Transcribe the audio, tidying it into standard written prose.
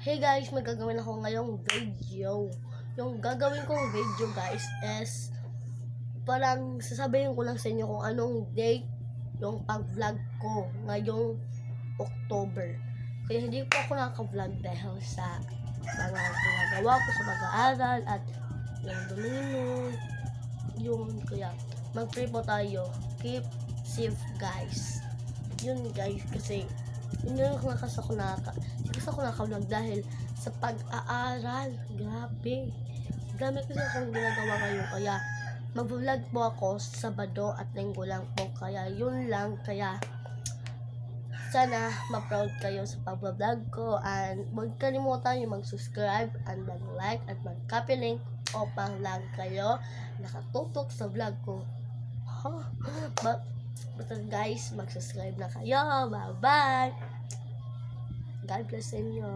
Hey guys, may gagawin ako ngayong video. Yung gagawin kong video guys is parang sasabihin ko lang sa inyo kung anong date yung pag-vlog ko ngayong October. Kaya hindi po ako nakaka-vlog dahil sa mga ginagawa ko sa mag-aaral at yung domino. Yung kaya mag-pray po tayo. Keep safe guys. Yun guys kasi hindi ako nakaka-vlog dahil sa pag-aaral. Grabe kasi akong ginagawa ngayon. Kaya mag-vlog po ako Sabado at Linggo lang po. Kaya yun lang. Kaya sana ma-proud kayo sa pag-vlog ko. And huwag kalimutan yung mag-subscribe and mag-like at mag-copy link upang lang kayo nakatutok sa vlog ko. Basta guys, mag-subscribe na kayo. Bye-bye. God bless inyo.